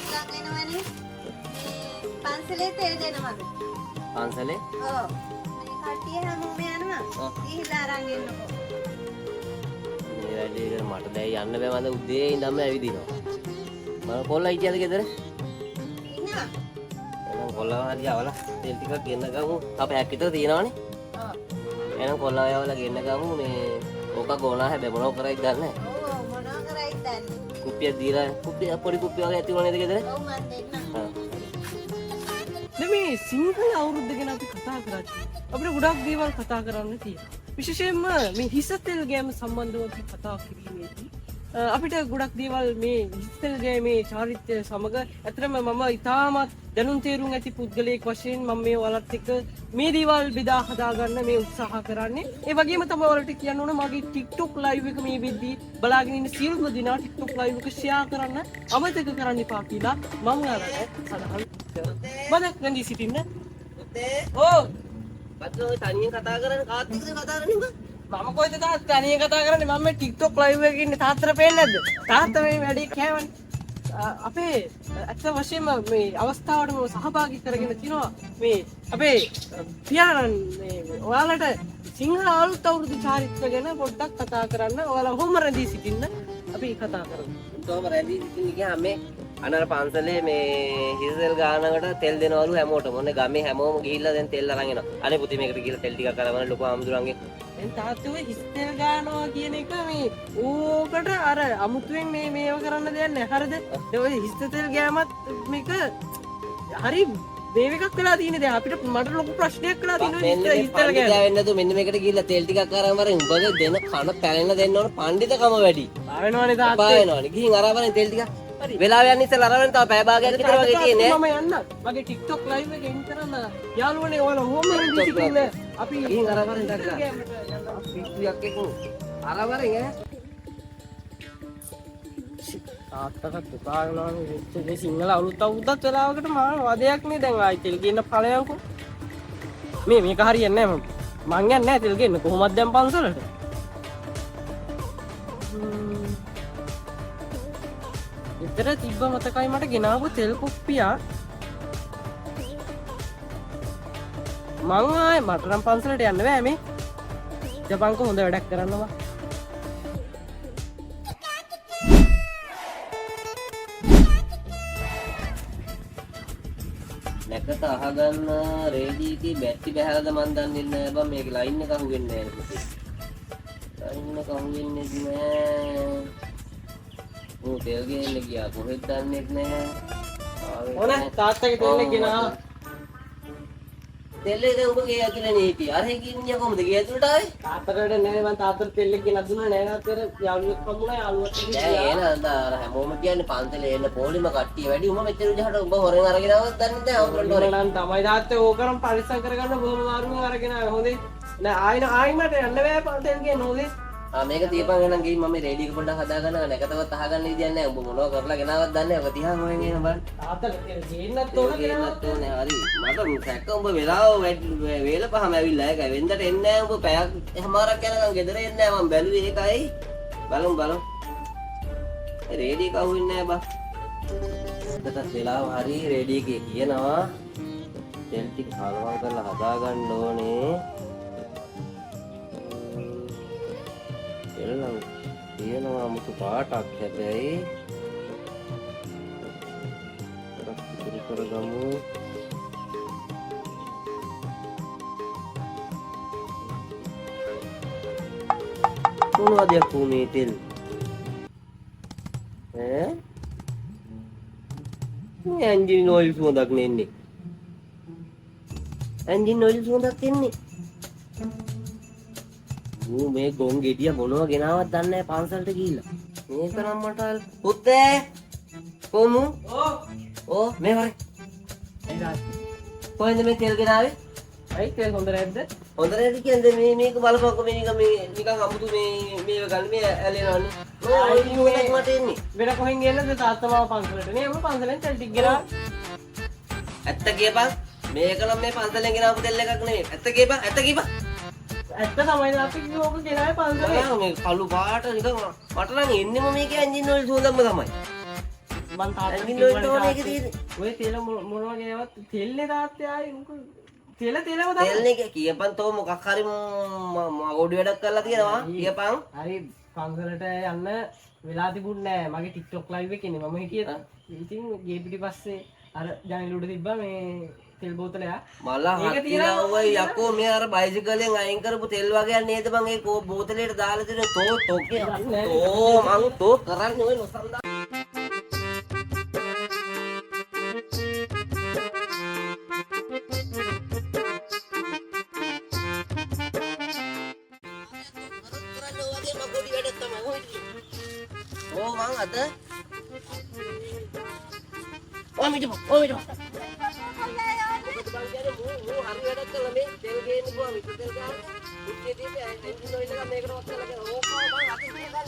ලඟ එනවනේ. පන්සලේ තෙල් දෙනවලු. පන්සලේ? ඔව්. මේ කට්ටිය හැමෝම යනවා. ගිහිල්ලා අරන් එන්නකෝ. මේ වැඩේ මට දැන් යන්න බෑ මම උදේ ඉඳන්ම ඇවිදිනවා. මම කොල්ලා හිටියද ගෙදර? ඉන්නවා. එහෙනම් කොල්ලා හරි ආවලා තෙල් ටිකක් ගෙන්න ගමු. අපයක් විතර තියෙනවනේ. ඔව්. එහෙනම් කොල්ලා ආවලා ගෙන්න ගමු මේ ඕක ගෝනා හැබැයි මොනව කරයිද දන්නේ නැහැ. ඔව් මොනවා කරයිද දන්නේ. කුප්පියක් දීලා කුප්පිය පොඩි කුප්පිය වගේ ඇති වුණා නේද ගෙදර? ඔව් මන් දෙන්නම්. දැන් මේ සිංහල අවුරුද්ද ගැන අපි කතා කරද්දී අපිට ගොඩක් දේවල් කතා කරන්න තියෙනවා. විශේෂයෙන්ම මේ හිසතෙල් ගෑම සම්බන්ධව අපි කතා කිරීමේදී අපිට ගොඩක් දේවල් මේ හිසතෙල් ගෑමේ චාරිත්‍රය සමග ඇත්තටම මම ඉතාමත් දැනුම් තේරුම් ඇති පුද්ගලයෙක් වශයෙන් මම මේ ඔයාලත් එක්ක මේ දේවල් බෙදා හදා ගන්න මේ උත්සාහ කරන්නේ. ඒ වගේම තමයි ඔයාලට කියන්න ඕන මගේ TikTok live එක මේ වෙද්දී බලාගෙන ඉන්න සියලුම දෙනා TikTok live එක share කරන්න අමතක කරන්න එපා කියලා මම ඔයාලට සඳහන් කරනවා. මම රැඳී සිටින්න. ඕ බද්දෝ තනියෙන් කතා කරන්නේ කාත් එක්කද කතා කරන්නේ මම කොයිද තාත්තා තනියෙන් කතා කරන්නේ මම මේ TikTok live එකේ ඉන්නේ තාත්තට පේන්නේ නැද්ද තාත්තා මේ වැඩේ කෑවනේ අපේ ඇත්ත වශයෙන්ම මේ අවස්ථාවට මම සහභාගී කරගෙන තිනවා මේ අපේ පියාණන් මේ ඔයාලට සිංහල අලුත් අවුරුදු චාරිත්‍ර ගැන පොඩ්ඩක් කතා කරන්න ඔයාලා කොහොම රැඳී සිටින්න අපි කතා කරමු කොහොම රැඳී සිටින්නේ ගියාම මේ අනර පන්සලේ මේ හිසෙල් ගානකට තෙල් දෙනවලු හැමෝටම. මොන්නේ ගමේ හැමෝම ගිහිල්ලා දැන් තෙල් අරන් එනවා. අනේ පුතේ මේකට ගිහිල්ලා තෙල් ටිකක් අරගෙන ලොකු ආම්දුරන්ගේ. දැන් තාත්තෝ හිස්තෙල් ගානවා කියන එක මේ ඕකට අර අමුතුවෙන් මේව කරන්න දෙයක් නැහැ. හරිද? ඒ ඔය හිස්තෙල් ගෑමත් මේක හරි වේව එකක් වෙලා තියෙන දැන් අපිට මට ලොකු ප්‍රශ්නයක් වෙලා තියෙනවා හිස්තෙල් ගෑම. වෙන්නේ නැතු මෙන්න මේකට ගිහිල්ලා තෙල් ටිකක් අරන් වරෙන් උඹගේ දෙන කන පැලෙන්න දෙන්න ඕන පඬිතකම වැඩි. ආවෙනවනේ තාත්තේ. පාවෙනවනේ. ගිහින් අරවරෙන් තෙල් ටිකක්. හරි. වෙලාව යන්න ඉස්සෙල්ලා අරවරෙන් තව පැය භාගයක් විතර වගේ තියෙන්නේ. මම යන්න. මගේ TikTok live එක එන් කරන්න යාළුවනේ ඔයාලා හොම රෙඩි සිටින්න. අපි ගිහින් අරවරෙන් දැක්කා. පිටුයක් එකු. අරවරෙන් ඈ. තාත්තට පුතා වෙනවනේ මේ සිංහල අලුත් අවුරුද්දත් වෙලාවකට මම වදයක් නේ දැන් ආයි තෙල් ගේන්න ඵලයන්කෝ මේක හරියන්නේ නැහැ මම යන්නේ නැහැ තෙල් ගේන්න කොහොමද දැන් පන්සලට විතර තිබ්බ මතකයි මට ගෙනාවු තෙල් කුප්පියා මං ආයේ මට නම් පන්සලට යන්න බෑ මේ ජපන්ක හොඳ වැඩක් කරනවා නැකත අහගන්න රේඩියෝකේ බැටරි බහැලාද මන් දන්නේ නැහැ බං මේකේ ලයින් එක අහුවෙන්නේ නැහැ පුතේ. ලයින් එක අහුවෙන්නේ නැහැ. ඕ තෙල් ගේන්න ගියා කොහෙද දන්නේ නැහැ. ඕන තාත්තගේ තෙල් ගෙනා. තෙල් එක උඹ ගේ ඇතුලේ නේ හිටියේ. අර හිකින්නේ කොහමද ගේ ඇතුලට ආවේ? තාත්තට නෑ මං තාත්තට තෙල් ගෙනත් දුන්නා නෑ තාත්තට යාළුවෙක් හම්බුණා යාළුවත් එක්ක දැන් එන අර හැමෝම කියන්නේ පන්සලේ එන්න පොලිම කට්ටිය වැඩි උඹ මෙච්චර විදිහට උඹ හොරෙන් අරගෙන ආවද දන්නේ නැහැ අවුරුද්ද හොරෙන්. නම් තමයි තාත්තේ ඕකරම් පරිස්සම් කරගන්න බොහොම මාරුවෙන් අරගෙන ආවේ හොඳේ. නෑ ආයිමට යන්න බෑ පන්සල් ගේන්න හොඳේ. මේක තියපන් එහෙනම් ගිහින් මම රේඩියෝ එක පොඩ්ඩක් හදාගන්න නැකතවත් අහගන්න විදියක් නැහැ. උඹ මොනව කරලා ගෙනාවත් දන්නේ නැහැ. ඔක තියහන් ඔයෙන් එන බලන්න. තාත්තට ගේන්නත් ඕන ගේන්නත් ඕනේ. හරි. මට සැක උඹ වෙලාව වේල පහම ඇවිල්ලා ඒක වෙන්දට එන්නේ නැහැ. උඹ පැයක් එකමාරක් යනකම් ගෙදර එන්නේ නැහැ. මම බැලුවේ ඒකයි. බලමු. රේඩියෝ එක අහුවෙන්නේ නැහැ බා. අදට වෙලාව හරි රේඩියෝ එකේ කියනවා. තෙල් ටික හලවම් කරලා හදාගන්න ඕනේ. එළනම් තියෙනවා මුතු පාටක් හැබැයි ඉතිරි කරගමු මොනවද යකෝ මේ තෙල් මේ එන්ජින් ඔයිල් සුවඳක් නෙන්නේ එන්ජින් ඔයිල් සුවඳක් එන්නේ මේ ගොන් ගෙඩිය මොනව ගෙනාවත් දන්නේ නැහැ පන්සලට ගිහිල්ලා. මේක නම් මට පුතේ කොමු ඕ මේ වරේ. කොහෙන්ද මේ තෙල් ගෙනාවේ? ඇයි තෙල් හොඳ නැද්ද? හොඳ නැද්ද කියන්නේ මේක බලපංකො නිකන් අමුතු මේව ගන්න මේ ඇලෙනවනේ. ඔය නිකන් මට එන්නේ. වෙන කොහෙන් ගේන්නද තාත්තා මාව පන්සලට? නේ මම පන්සලෙන් තෙල් ටික ගෙනා. ඇත්ත කියපන්. මේක නම් මේ පන්සලෙන් ගෙනාවු තෙල් එකක් නෙමෙයි. ඇත්ත කියපන්. ඇත්ත තමයි අපි ඕක ගෙනාවේ පන්සලේ. මේ කළු පාට නිකන් මට නම් එන්නෙම මේකේ එන්ජින් ඔයිල් සුවඳක්ම තමයි. මං තාත්තට ඇඟිල්ල වලට කිව්වනේ ඕනේ ඒක තාත්තේ, තියෙන්නේ. ඔය තෙල මොන වගේ ඒවත් තෙල්නේ තාත්තේ ආයේ මොකද තෙලම තමයි. තෙල්නේ කියපන් තෝ මොකක් හරි මගොඩි වැඩක් කරලා තියෙනවා කියපන්. හරි පන්සලට යන්න වෙලා තිබුණේ නෑ. මගේ TikTok live එකේනේ මම හිටියේ. ඉතින් ගේ පිටිපස්සේ අර ජනේල උඩ තිබ්බා මේ තෙල් බෝතලයක්. මල්ලා හත්තිලා ඔය යකෝ මේ අර බයිසිකලෙන් අයින් කරපු තෙල් වගේක් නේද බං ඒ බෝතලයට දාලා තියෙන තෝ මං තෝ කරන්නේ ඔය නොසන්දා. ඕ මං අද ඔය මිටපො ඔය මිටපො හරි වැඩක් කළා මේ තෙල් ගේන්න ගියා මිට තෙල් ගාන උච්චේ තියෙන්නේ එන්ජින් ඔයිල් එක මේකට වත් කරලා ඕක මං අතින් ගන්න